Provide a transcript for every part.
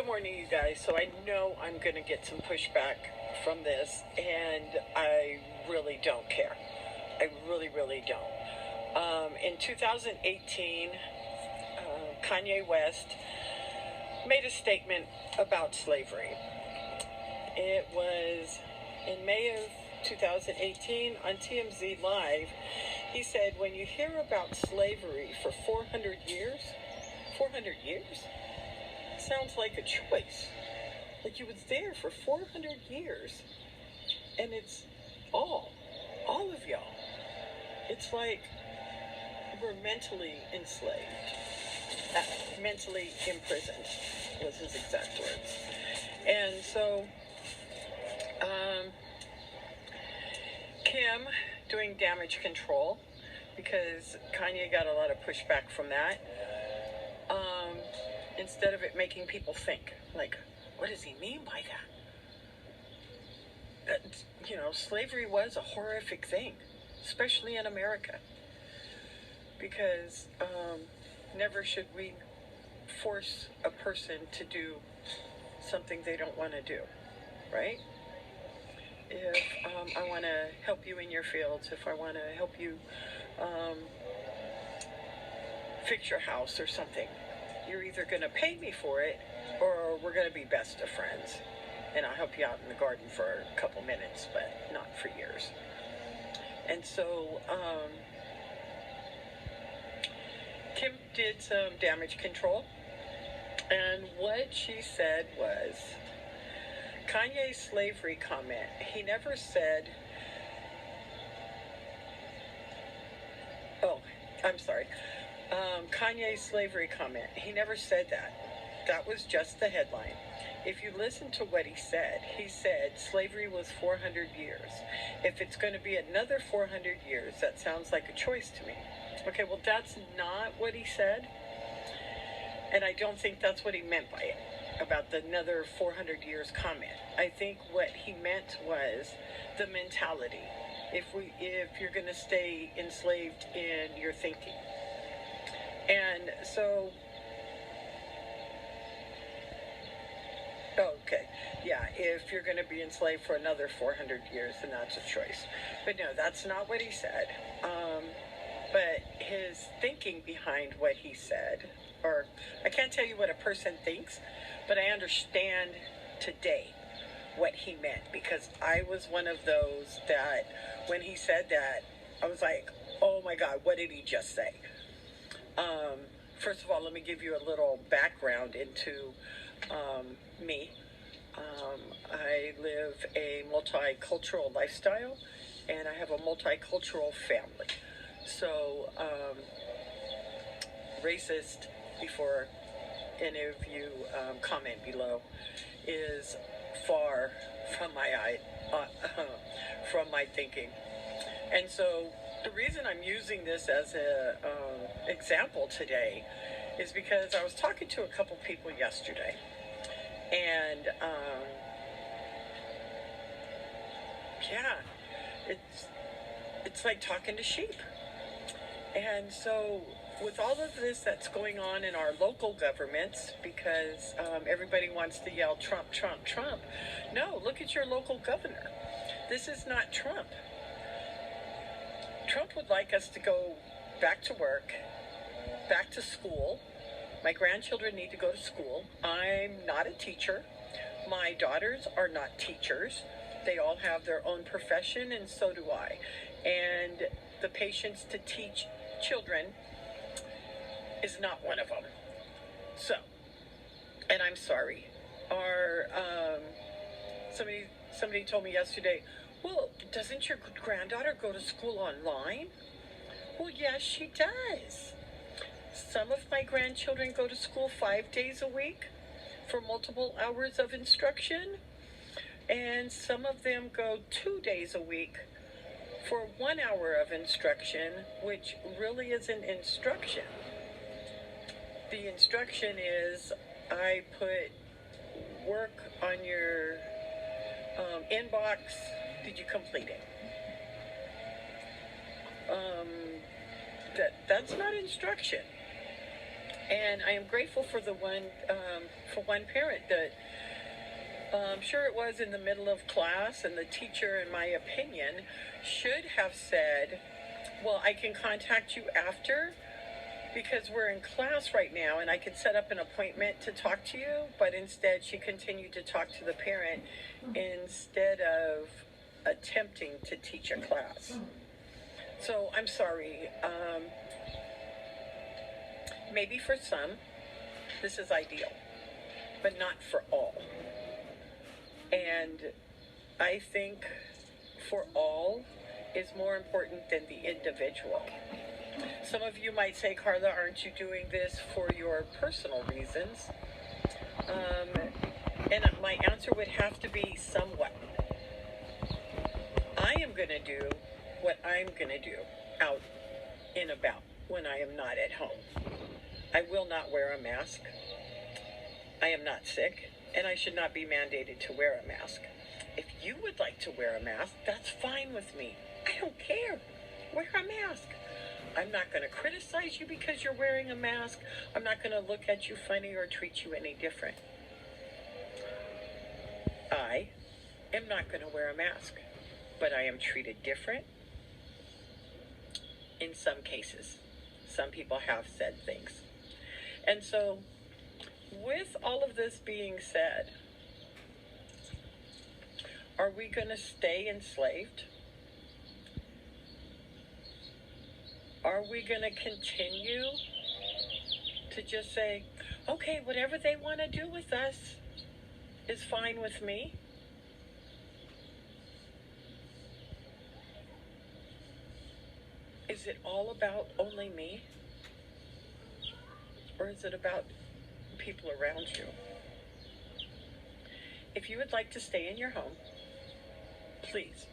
Good morning, you guys. So I know I'm going to get some pushback from this, and I really don't care. I really, really don't. In 2018, Kanye West made a statement about slavery. It was in May of 2018 on TMZ Live. He said, when you hear about slavery for 400 years, 400 years? Sounds like a choice. Like you was there for 400 years. And it's all of y'all. It's like we're mentally enslaved. Mentally imprisoned was his exact words. And so, Kim doing damage control, because Kanye got a lot of pushback from that. Instead of it making people think, like, what does he mean by that? Slavery was a horrific thing, especially in America, because never should we force a person to do something they don't want to do, right? If I want to help you in your fields, if I want to help you fix your house or something, you're either going to pay me for it or we're going to be best of friends. And I'll help you out in the garden for a couple minutes, but not for years. And so Kim did some damage control. And what she said was, Kanye's slavery comment, he never said, Kanye's slavery comment, he never said that. That was just the headline. If you listen to what he said slavery was 400 years. If it's going to be another 400 years, that sounds like a choice to me. Okay, well, that's not what he said. And I don't think that's what he meant by it, about the another 400 years comment. I think what he meant was the mentality. If you're going to stay enslaved in your thinking. And so, if you're going to be enslaved for another 400 years, then that's a choice. But no, that's not what he said. But his thinking behind what he said, or I can't tell you what a person thinks, but I understand today what he meant, because I was one of those that when he said that, I was like, oh my God, what did he just say? First of all, let me give you a little background into me. I live a multicultural lifestyle, and I have a multicultural family. So, racist, before any of you comment below, is far from from my thinking. And so the reason I'm using this as an example today is because I was talking to a couple people yesterday, and it's like talking to sheep. And so with all of this that's going on in our local governments, because everybody wants to yell Trump, Trump, Trump. No, look at your local governor. This is not Trump. Trump would like us to go back to work, back to school. My grandchildren need to go to school. I'm not a teacher. My daughters are not teachers. They all have their own profession, and so do I. And the patience to teach children is not one of them. So, and I'm sorry. Somebody told me yesterday, well, doesn't your granddaughter go to school online? Well, yes, she does. Some of my grandchildren go to school 5 days a week for multiple hours of instruction, and some of them go 2 days a week for 1 hour of instruction, which really isn't instruction. The instruction is, I put work on your inbox. Did you complete it? That's not instruction. And I am grateful for for one parent that I'm sure it was in the middle of class, and the teacher, in my opinion, should have said, well, I can contact you after because we're in class right now and I can set up an appointment to talk to you. But instead, she continued to talk to the parent instead of attempting to teach a class. So I'm sorry. Maybe for some, this is ideal, but not for all. And I think for all is more important than the individual. Some of you might say, Carla, aren't you doing this for your personal reasons? And my answer would have to be somewhat. I am going to do what I'm going to do out and about when I am not at home. I will not wear a mask. I am not sick, and I should not be mandated to wear a mask. If you would like to wear a mask, that's fine with me. I don't care. Wear a mask. I'm not going to criticize you because you're wearing a mask. I'm not going to look at you funny or treat you any different. I am not going to wear a mask, but I am treated different in some cases. Some people have said things. And so, with all of this being said, are we going to stay enslaved? Are we going to continue to just say, okay, whatever they want to do with us is fine with me? Is it all about only me? Or is it about people around you? If you would like to stay in your home, please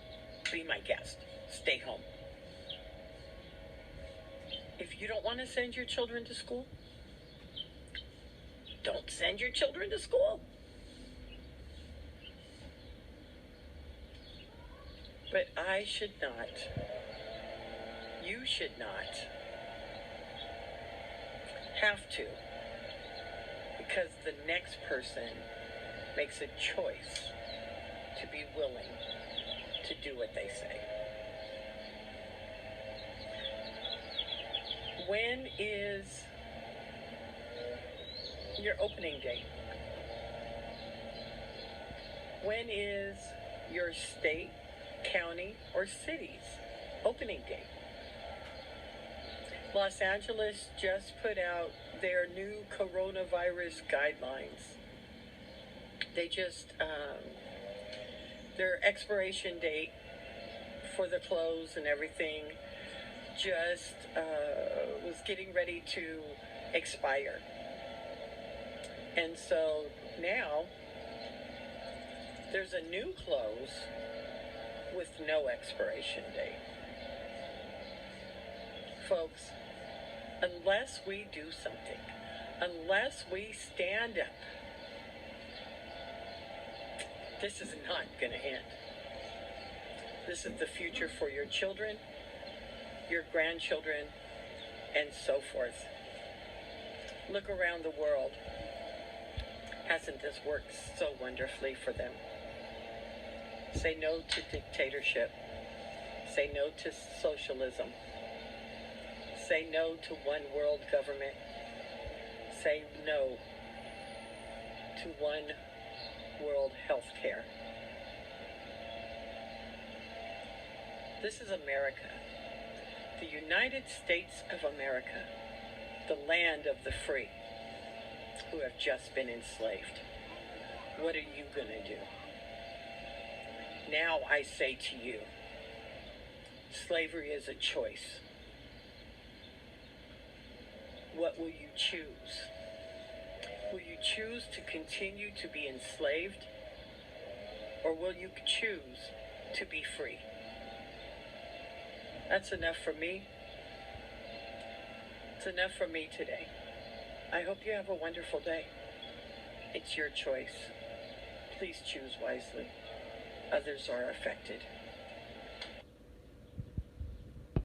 be my guest. Stay home. If you don't want to send your children to school, don't send your children to school. But I should not, you should not have to, because the next person makes a choice to be willing to do what they say. When is your opening date? When is your state, county, or city's opening date? Los Angeles just put out their new coronavirus guidelines. They just, their expiration date for the clothes and everything just was getting ready to expire. And so now there's a new close with no expiration date. Folks, unless we do something, unless we stand up, this is not going to end. This is the future for your children, your grandchildren, and so forth. Look around the world. Hasn't this worked so wonderfully for them? Say no to dictatorship. Say no to socialism. Say no to one world government. Say no to one world health care. This is America, the United States of America, the land of the free who have just been enslaved. What are you going to do? Now I say to you, slavery is a choice. What will you choose? Will you choose to continue to be enslaved, or will you choose to be free? That's enough for me. It's enough for me today. I hope you have a wonderful day. It's your choice. Please choose wisely. Others are affected.